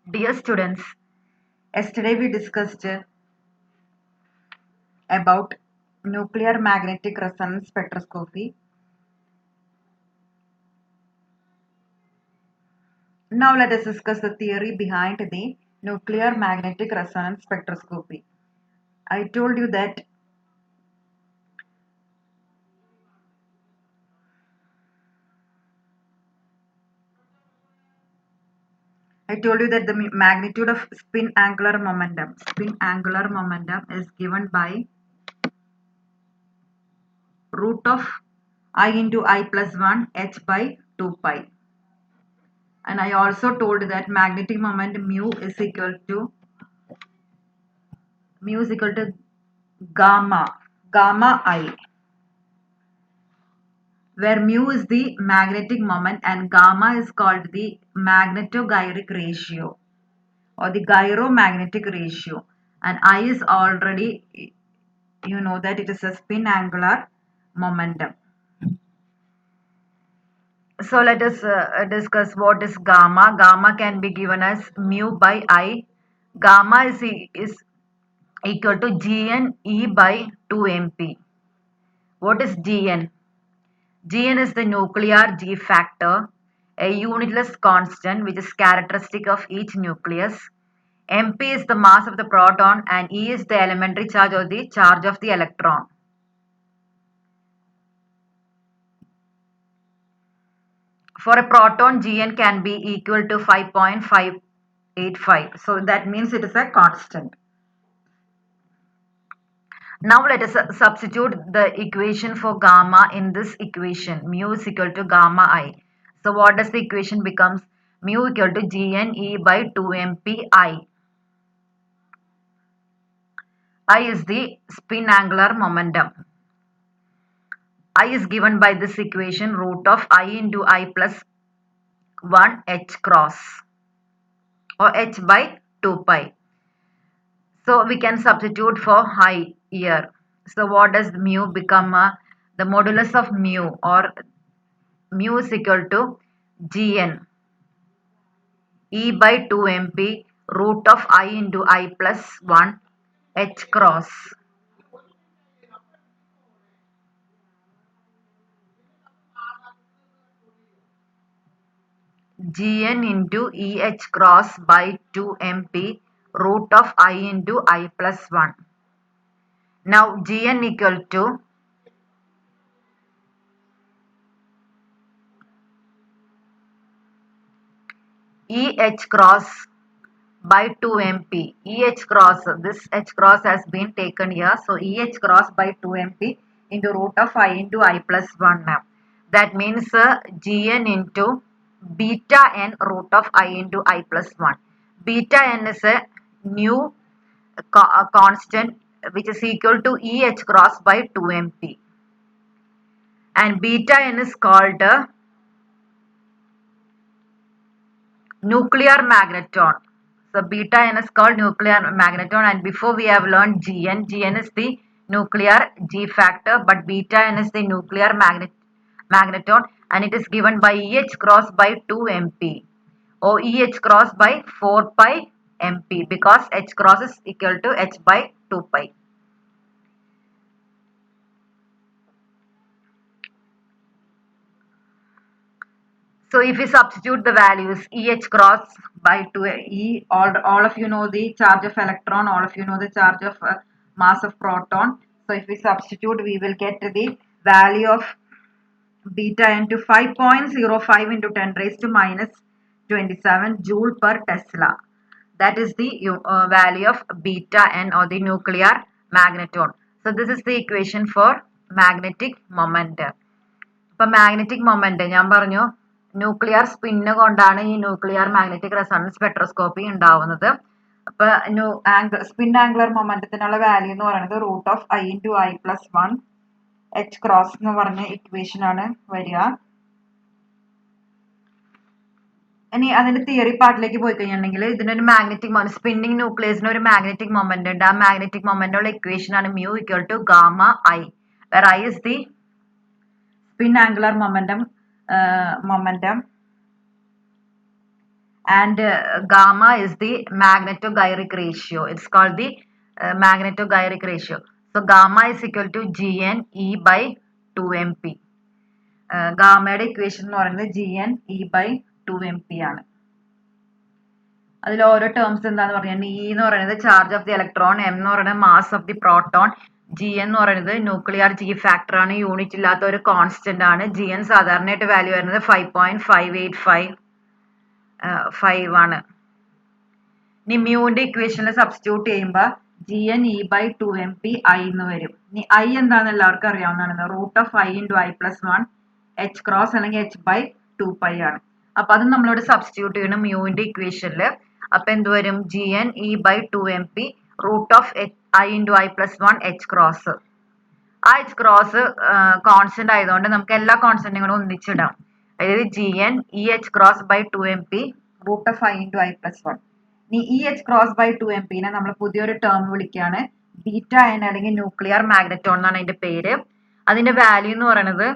Dear students, yesterday we discussed about nuclear magnetic resonance spectroscopy. Now let us discuss the theory behind the nuclear magnetic resonance spectroscopy. I told you that the magnitude of spin angular momentum is given by root of I into I plus 1 h by 2 pi. And I also told that magnetic moment mu is equal to gamma I, where mu is the magnetic moment and gamma is called the magnetogyric ratio or the gyromagnetic ratio, and I is already, you know that it is a spin angular momentum. So let us discuss what is gamma. Gamma can be given as mu by I. Gamma is equal to Gn E by 2mp. What is Gn? Gn is the nuclear G factor, a unitless constant which is characteristic of each nucleus. Mp is the mass of the proton and E is the elementary charge or the charge of the electron. For a proton, Gn can be equal to 5.585. So that means it is a constant. Now let us substitute the equation for gamma in this equation. Mu is equal to gamma I. So what does the equation becomes? Mu equal to Gn E by 2mp I. I is the spin angular momentum. I is given by this equation root of I into I plus 1 h cross or h by 2 pi. So we can substitute for I here. So what does mu become? The modulus of mu, or mu is equal to Gn E by 2mp root of I into I plus 1 h cross. Gn into Eh cross by 2mp root of I into I plus 1. Now Gn equal to Eh cross by 2mp. cross, this H cross has been taken here. So cross by 2mp into root of I into I plus 1 now. That means Gn into beta n root of I into I plus 1. Beta n is a new constant which is equal to cross by 2mp. And beta n is called nuclear magneton. So beta n is called nuclear magneton, and before we have learned Gn. Gn is the nuclear G factor, but beta n is the nuclear magneton, and it is given by cross by 2mp or cross by 4 pi mp, because H cross is equal to H by 2 pi. So if we substitute the values cross by 2 all of you know the charge of electron, all of you know the charge of mass of proton. So if we substitute, we will get the value of beta into 5.05 into 10 raised to minus 27 joule per Tesla. That is the value of beta n, or the nuclear magneton. So this is the equation for magnetic momentum. ഇപ്പൊ magnetic moment ഞാൻ പറഞ്ഞു nuclear spin കൊണ്ടാണ് ഈ nuclear magnetic resonance spectroscopy ഉണ്ടാവുന്നത്. അപ്പൊ spin angular മൊമെന്റത്തിനുള്ള value എന്ന് പറയുന്നത് root of I into I plus 1 h cross എന്ന് പറഞ്ഞ ഇക്വേഷൻ ആണ് വരിക. ഇനി അതിന്റെ തിയറി പാർട്ടിലേക്ക് പോയി കഴിഞ്ഞിട്ടുണ്ടെങ്കിൽ ഇതിനൊരു മാഗ്നറ്റിക് സ്പിന്നിങ് ന്യൂക്ലിയസിന് ഒരു മാഗ്നറ്റിക് മൊമെന്റ് ഉണ്ട്. ആ മാഗ്നറ്റിക് മൊമെന്റുള്ള ഇക്വേഷൻ ആണ് mu equal to gamma I, where I is the spin angular momentum, and gamma is the magnetogyric ratio. It's called the magnetogyric ratio. So gamma is equal to Gn E by 2mp. ഗാമയുടെ equation എന്ന് പറയുന്നത് Gn E by 2mp ആണ്. അതിൽ ഓരോ terms എന്താന്ന് പറഞ്ഞാൽ E എന്ന് പറയുന്നത് charge of the electron, M എന്ന് പറയുന്നത് mass of the proton, G എന്ന് പറയുന്നത് ന്യൂക്ലിയർ ജി ഫാക്ടർ ആണ്, യൂണിറ്റ് ഇല്ലാത്ത ഒരു കോൺസ്റ്റന്റ് ആണ്. ജി എൻ സാധാരണയായിട്ട് വാല്യൂ വരുന്നത് 5.585 ആണ്. ഇനി മ്യൂവിന്റെ ഇക്വേഷനിൽ സബ്സ്റ്റിറ്റ്യൂട്ട് ചെയ്യുമ്പോൾ G N E by 2mp I എന്ന് വരും. ഇനി ഐ എന്താണെന്ന് എല്ലാവർക്കും അറിയാവുന്നതാണ്. Root of I into I plus 1 H cross അല്ലെങ്കിൽ എച്ച് ബൈ 2π ആണ്. അപ്പൊ അത് നമ്മളോട് സബ്സ്റ്റിറ്റ്യൂട്ട് ചെയ്യണം മ്യൂവിന്റെ ഇക്വേഷനിൽ. അപ്പൊ എന്ത് വരും? G N E by 2mp root of I into I plus 1 H cross. ആ എച്ച് ക്രോസ് കോൺസ്റ്റന്റ് ആയതുകൊണ്ട് നമുക്ക് എല്ലാ കോൺസ്റ്റന്റുകളും ഒന്നിച്ചിടാം. അതായത് G N E H cross by 2mp root of I into I plus 1. ഇനി ഇ എച്ച് ക്രോസ് ബൈ 2mp-നെ നമ്മൾ പുതിയൊരു ടേം വിളിക്കുകയാണ് ബീറ്റ എൻ, അല്ലെങ്കിൽ ന്യൂക്ലിയർ മാഗ്നറ്റോൺ എന്നാണ് അതിന്റെ പേര്. അതിന്റെ വാല്യൂ എന്ന് പറയുന്നത്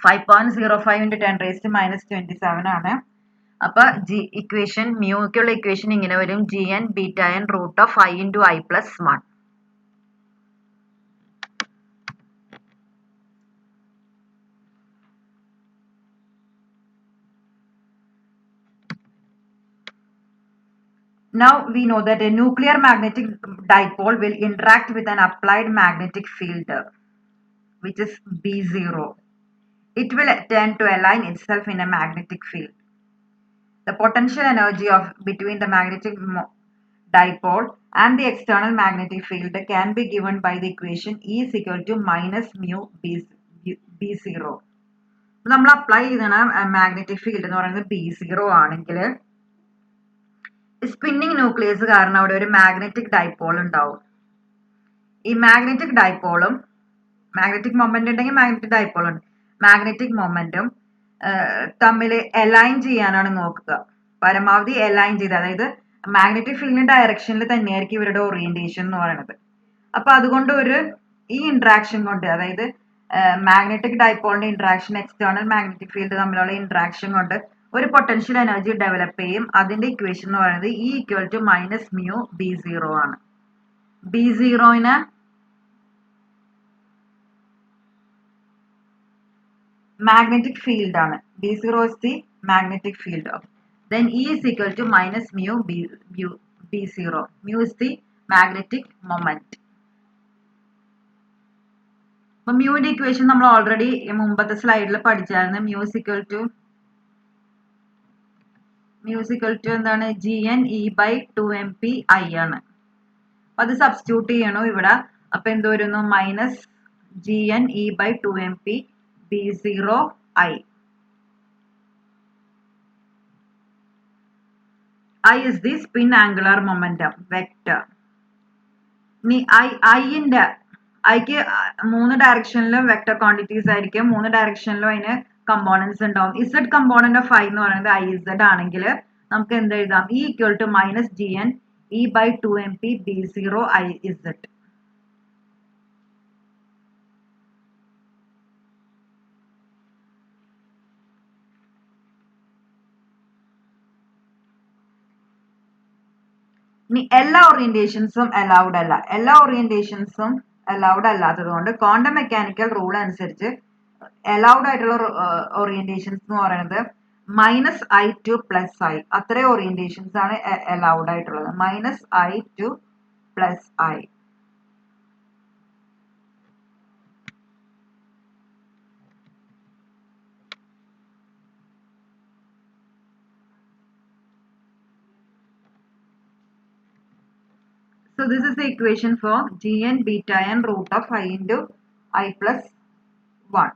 5.05 into 10 raised to minus 27 ആണ്. അപ്പൊ ഇക്വേഷൻ മ്യൂക്കുള്ള ഇക്വേഷൻ ഇങ്ങനെ വരും: G N beta N root of I into I plus 1. Now we know that a nuclear magnetic dipole will interact with an applied magnetic field, which is B0. It will tend to align itself in a magnetic field. The potential energy of between the magnetic dipole and the external magnetic field can be given by the equation E is equal to minus mu B0. നമ്മൾ apply ചെയ്തതാണ് magnetic field എന്ന് പറയുന്നത് B0 ആണെങ്കിൽ spinning nucleus കാരണം അവിടെ ഒരു magnetic dipole ഉണ്ടാവും. ഈ മാഗ്നറ്റിക് ഡൈപോളും മാഗ്നറ്റിക് മൊമെന്റ് ഉണ്ടെങ്കിൽ മാഗ്നറ്റിക് ഡൈപോൾ ഉണ്ട്. മാഗ്നറ്റിക് മൊമെന്റും തമ്മിൽ അലൈൻ ചെയ്യാനാണ് നോക്കുക. പരമാവധി അലൈൻ ചെയ്ത്, അതായത് മാഗ്നറ്റിക് ഫീൽഡിന്റെ ഡയറക്ഷനിൽ തന്നെയായിരിക്കും ഇവരുടെ ഓറിയന്റേഷൻ എന്ന് പറയുന്നത്. അപ്പൊ അതുകൊണ്ട് ഈ ഇന്ററാക്ഷൻ കൊണ്ട്, അതായത് മാഗ്നറ്റിക് ഡൈപോളിന്റെ ഇന്ററാക്ഷൻ എക്സ്റ്റേണൽ മാഗ്നറ്റിക് ഫീൽഡ് തമ്മിലുള്ള ഇന്ററാക്ഷൻ കൊണ്ട് ഒരു പൊട്ടൻഷ്യൽ എനർജി ഡെവലപ്പ് ചെയ്യും. അതിന്റെ ഇക്വേഷൻ എന്ന് പറയുന്നത് E equal to minus mu B0 ആണ്. B0-ന് magnetic field ആണ്. B0 is the magnetic field. Then E is equal to minus mu B0. Mu is the magnetic moment. അപ്പോൾ മ്യൂവിന്റെ equation നമ്മൾ already മുമ്പത്തെ സ്ലൈഡിൽ പഠിച്ചായിരുന്നു. mu is equal to എന്താണ്? Gn E by 2mp I ആണ്. അപ്പൊ അത് substitute ചെയ്യണു ഇവിടെ. അപ്പൊ എന്ത് വരുന്നു? Minus Gn E by 2mp B0 I. I is the spin angular momentum vector. ഇനി ഐക്ക് 3 ഡയറക്ഷനിലും വെക്ടർ ക്വാണ്ടിറ്റീസ് ആയിരിക്കും. 3 ഡയറക്ഷനിലും അതിന് കമ്പോണൻസ് ഉണ്ടാവും. ഇസഡ് കമ്പോണന്റ് ഓഫ് ഐ എന്ന് പറയുന്നത് IZ ആണെങ്കിൽ നമുക്ക് എന്ത് എഴുതാം? E equal to minus Gn E by 2mp B0 IZ. ഇനി എല്ലാ ഓറിയന്റേഷൻസും അലൗഡ് അല്ല. എല്ലാ ഓറിയന്റേഷൻസും അലൗഡ് അല്ലാത്തത് കൊണ്ട് ക്വാണ്ടം മെക്കാനിക്കൽ റൂൾ അനുസരിച്ച് അലൗഡ് ആയിട്ടുള്ള ഓറിയന്റേഷൻസ് എന്ന് പറയുന്നത് -I to +I. അത്രയും ഓറിയന്റേഷൻസ് ആണ് അലൗഡ് ആയിട്ടുള്ളത്. -I to +I. So this is the equation for Gn beta n root of I into I plus 1.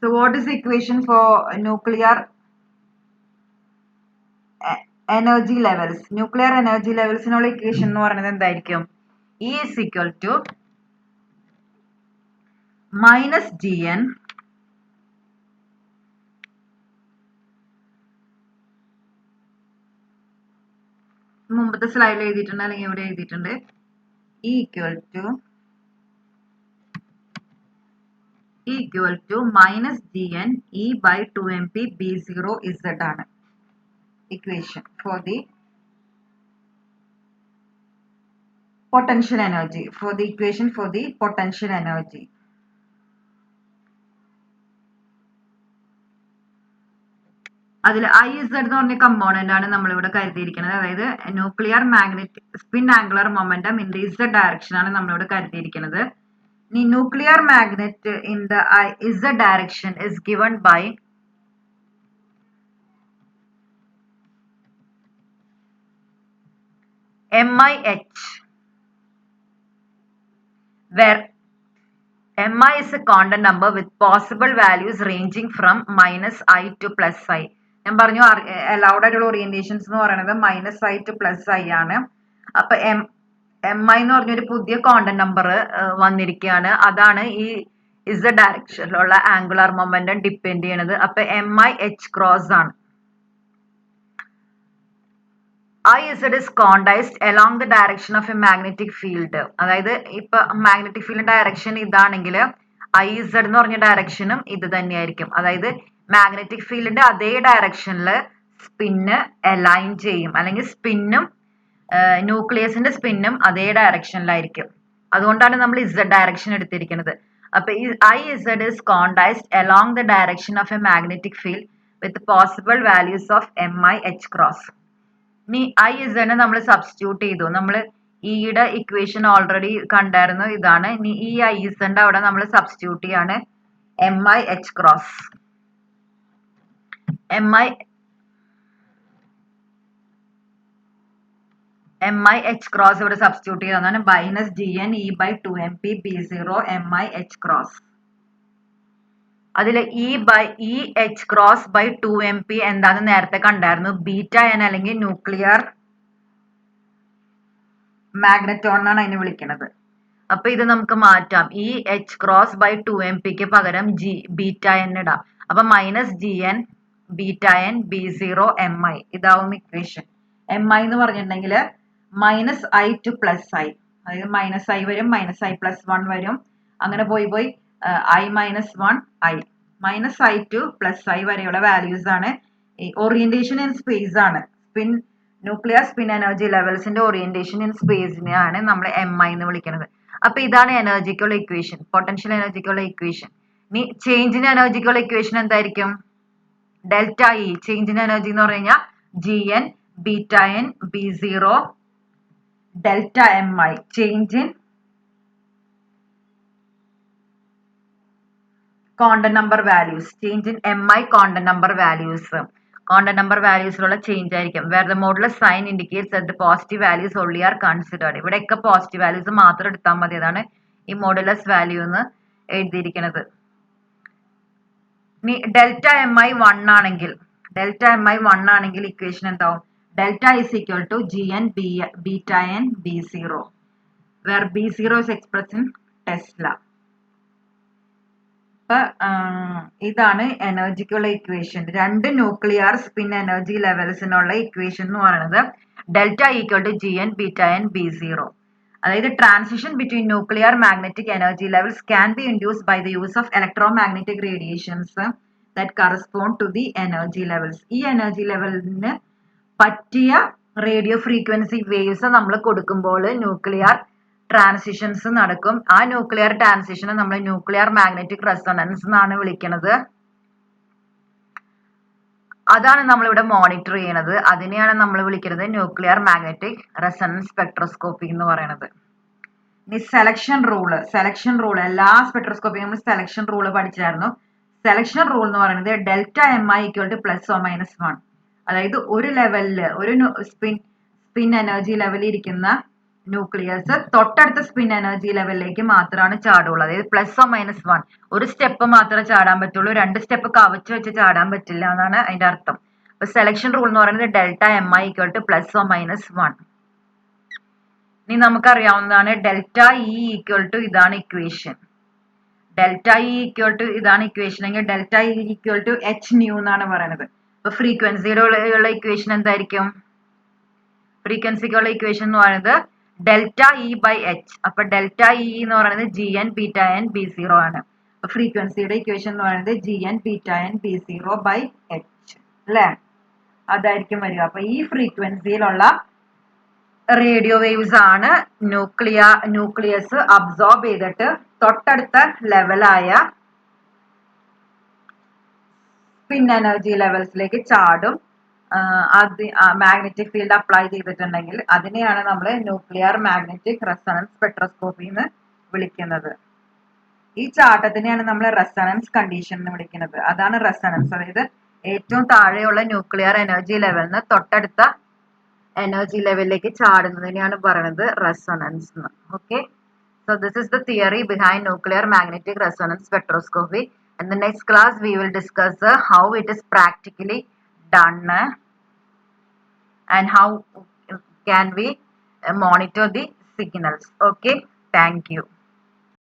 So what is the equation for nuclear energy levels, nuclear energy ലെവൽസിനുള്ള equation എന്ന് പറയുന്നത് എന്തായിരിക്കും? E is equal to minus Gn മുമ്പത്തെ സ്ലൈഡിൽ എഴുതിയിട്ടുണ്ട്, അല്ലെങ്കിൽ ഇവിടെ എഴുതിയിട്ടുണ്ട്. E equal to minus Gn E by 2mp B0 Z ആണ് equation for the potential energy, for the equation for the potential energy. അതിൽ IZ എന്ന് പറഞ്ഞ കമ്പോണന്റ് ആണ് നമ്മളിവിടെ കരുതിയിരിക്കുന്നത്. അതായത് nuclear magnetic spin angular momentum in the Z direction ആണ് നമ്മളിവിടെ കരുതിയിരിക്കുന്നത്. The nuclear magnet in the Z direction is given by MIH, where Mi is a quantum number with possible values ranging from minus I to plus I. ഞാൻ പറഞ്ഞു allowed ആയിട്ടുള്ള orientations എന്ന് പറയുന്നത് minus I to plus I ആണ്. അപ്പൊ MI എന്ന് പറഞ്ഞൊരു പുതിയ ക്വാണ്ടം നമ്പർ വന്നിരിക്കുകയാണ്. അതാണ് ഈ Z ഡയറക്ഷനിലുള്ള ആംഗുലർ മൊമെന്റം ഡിപ്പെൻഡ് ചെയ്യണത്. അപ്പൊ MIH ക്രോസ് ആണ്. IZ is quantized along the direction of a magnetic field. അതായത് ഇപ്പൊ മാഗ്നറ്റിക് ഫീൽഡ് ഡയറക്ഷൻ ഇതാണെങ്കിൽ IZ എന്ന് പറഞ്ഞ ഡയറക്ഷനും ഇത് തന്നെയായിരിക്കും. അതായത് മാഗ്നറ്റിക് ഫീൽഡിന്റെ അതേ ഡയറക്ഷനിൽ സ്പിന്ന് അലൈൻ ചെയ്യും, അല്ലെങ്കിൽ സ്പിന്നും ന്യൂക്ലിയസിന്റെ സ്പിന്നും അതേ ഡയറക്ഷനിലായിരിക്കും. അതുകൊണ്ടാണ് നമ്മൾ Z ഡയറക്ഷൻ എടുത്തിരിക്കുന്നത്. അപ്പൊ ഈ IZ is quantized along the direction of a magnetic field with possible values of MIH cross. ഇനി IZ നമ്മൾ സബ്സ്റ്റിറ്റ്യൂട്ട് ചെയ്തു. നമ്മൾ ഇയുടെ ഇക്വേഷൻ ഓൾറെഡി കണ്ടായിരുന്നു, ഇതാണ്. ഇനി ഈ IZന്റെ അവിടെ നമ്മൾ സബ്സ്റ്റിറ്റ്യൂട്ട് ചെയ്യാണ് MIH ക്രോസ്. MIH ക്രോസ് ഇവിടെ സബ്സ്റ്റിറ്റ്യൂട്ട് ചെയ്തതാണ് minus GN E by 2mp B0 MIH cross. അതിൽ EH ക്രോസ് ബൈ 2mp എന്താണെന്ന് നേരത്തെ കണ്ടായിരുന്നു, ബീറ്റ എൻ അല്ലെങ്കിൽ ന്യൂക്ലിയർ മാഗ്നറ്റോൺ എന്നാണ് അതിനെ വിളിക്കുന്നത്. അപ്പൊ ഇത് നമുക്ക് മാറ്റാം. EH ക്രോസ് ബൈ 2mp പകരം ബീറ്റ എൻ ഇടാം. അപ്പൊ minus GN beta N B0 MI ഇതാവും ഇക്വേഷൻ. MI എന്ന് പറഞ്ഞിട്ടുണ്ടെങ്കിൽ minus I to plus I, അതായത് മൈനസ് I വരും, മൈനസ് I പ്ലസ് 1 വരും, അങ്ങനെ പോയി I minus 1 I minus I to plus I വരെയുള്ള വാല്യൂസ് ആണ്. ഓറിയന്റേഷൻ ഇൻ സ്പേസ് ആണ്. ന്യൂക്ലിയർ സ്പിൻ എനർജി ലെവൽസിന്റെ ഓറിയന്റേഷൻ ഇൻ സ്പേസിനെയാണ് നമ്മൾ MI എന്ന് വിളിക്കുന്നത്. അപ്പൊ ഇതാണ് എനർജിക്കുള്ള ഇക്വേഷൻ, പൊട്ടൻഷ്യൽ എനർജിക്കുള്ള ഇക്വേഷൻ. ഇനി ചേഞ്ച് ഇൻ എനർജിക്കുള്ള ഇക്വേഷൻ എന്തായിരിക്കും? Delta E, change in energy എന്ന് പറഞ്ഞു കഴിഞ്ഞാൽ GN beta N B0 delta MI, change in quantum number values, change in MI quantum number values. Quantum number വാല്യൂസിലുള്ള ചേഞ്ച് ആയിരിക്കും. Where the modulus sign indicates that the positive values only are considered. ഇവിടെയൊക്കെ positive values മാത്രം എടുത്താൽ മതി. അതാണ് ഈ modulus value എന്ന് എഴുതിയിരിക്കുന്നത്. ഇനി ഡെൽറ്റ MI 1 ആണെങ്കിൽ ഇക്വേഷൻ എന്താവും? Delta is equal to GN beta N B0, where B0 is expressed in tesla. അപ്പൊ ഇതാണ് എനർജിക്കുള്ള ഇക്വേഷൻ. രണ്ട് ന്യൂക്ലിയർ സ്പിൻ എനർജി ലെവൽസിനുള്ള ഇക്വേഷൻ എന്ന് പറയുന്നത് delta equal to GN beta N B0. അതായത് transition between nuclear magnetic energy levels can be induced by the use of electromagnetic radiations that correspond to the energy levels. ഈ energy ലെവലിന് പറ്റിയ radio frequency waves നമ്മൾ കൊടുക്കുമ്പോൾ nuclear transitions നടക്കും. ആ nuclear ട്രാൻസിഷനെ നമ്മൾ nuclear magnetic resonance എന്നാണ് വിളിക്കുന്നത്. അതാണ് നമ്മളിവിടെ മോണിറ്റർ ചെയ്യണത്. അതിനെയാണ് നമ്മൾ വിളിക്കുന്നത് ന്യൂക്ലിയർ മാഗ്നറ്റിക് റെസൊണൻസ് സ്പെക്ട്രോസ്കോപ്പി എന്ന് പറയുന്നത്. ഇനി സെലക്ഷൻ റൂള് എല്ലാ സ്പെക്ട്രോസ്കോപ്പിയും നമ്മൾ സെലക്ഷൻ റൂള് പഠിച്ചായിരുന്നു. സെലക്ഷൻ റൂൾ എന്ന് പറയുന്നത് delta MI equal to plus or minus 1. അതായത് ഒരു ലെവലില് ഒരു സ്പിൻ എനർജി ലെവലിൽ ഇരിക്കുന്ന ന്യൂക്ലിയസ് തൊട്ടടുത്ത സ്പിൻ എനർജി ലെവലിലേക്ക് മാത്രമാണ് ചാടുള്ളൂ. അതായത് പ്ലസ് ഓ മൈനസ് 1, ഒരു സ്റ്റെപ്പ് മാത്രമേ ചാടാൻ പറ്റുള്ളൂ, 2 സ്റ്റെപ്പ് കവച്ച് വെച്ച് ചാടാൻ പറ്റില്ല എന്നാണ് അതിന്റെ അർത്ഥം. അപ്പൊ സെലക്ഷൻ റൂൾ എന്ന് പറയുന്നത് delta M I equal to plus or minus 1. ഇനി നമുക്കറിയാവുന്നതാണ് ഡെൽറ്റ ഇ ഈക്വൽ ടു ഇതാണ് equation. Delta E equal to ഇതാണ് ഇക്വേഷൻ എങ്കിൽ delta E equal to H nu എന്നാണ് പറയുന്നത്. അപ്പൊ ഫ്രീക്വൻസിയിലുള്ള ഇക്വേഷൻ എന്തായിരിക്കും? ഫ്രീക്വൻസിക്കുള്ള ഇക്വേഷൻ എന്ന് പറയുന്നത് ഡെൽറ്റ ഇ ബൈ എച്ച്. അപ്പൊ ഡെൽറ്റ ഇ എന്ന് പറയുന്നത് G N beta N B zero ആണ്. അപ്പൊ ഫ്രീക്വൻസിയുടെ ഇക്വേഷൻ എന്ന് പറയുന്നത് G N beta N B zero by H അല്ലേ? അതായിരിക്കും വരിക. അപ്പൊ ഈ ഫ്രീക്വൻസിയിലുള്ള റേഡിയോ വേവ്സ് ആണ് ന്യൂക്ലിയസ് അബ്സോർബ് ചെയ്തിട്ട് തൊട്ടടുത്ത ലെവലായ സ്പിൻ എനർജി ലെവൽസിലേക്ക് ചാടും. അത് മാഗ്നറ്റിക് ഫീൽഡ് അപ്ലൈ ചെയ്തിട്ടുണ്ടെങ്കിൽ അതിനെയാണ് നമ്മൾ ന്യൂക്ലിയർ മാഗ്നറ്റിക് റെസൊണൻസ് സ്പെക്ട്രോസ്കോപ്പി എന്ന് വിളിക്കുന്നത്. ഈ ചാട്ടത്തിനെയാണ് നമ്മൾ റെസൊണൻസ് കണ്ടീഷൻ എന്ന് വിളിക്കുന്നത്. അതാണ് റെസൊണൻസ്. അതായത് ഏറ്റവും താഴെയുള്ള ന്യൂക്ലിയർ എനർജി ലെവലിന് തൊട്ടടുത്ത എനർജി ലെവലിലേക്ക് ചാടുന്നതിനെയാണ് പറയുന്നത് റെസൊണൻസ് എന്ന്. Okay, so this is the theory behind nuclear magnetic resonance spectroscopy. In the next class we will discuss how it is practically done and how can we monitor the signals. Okay, thank you.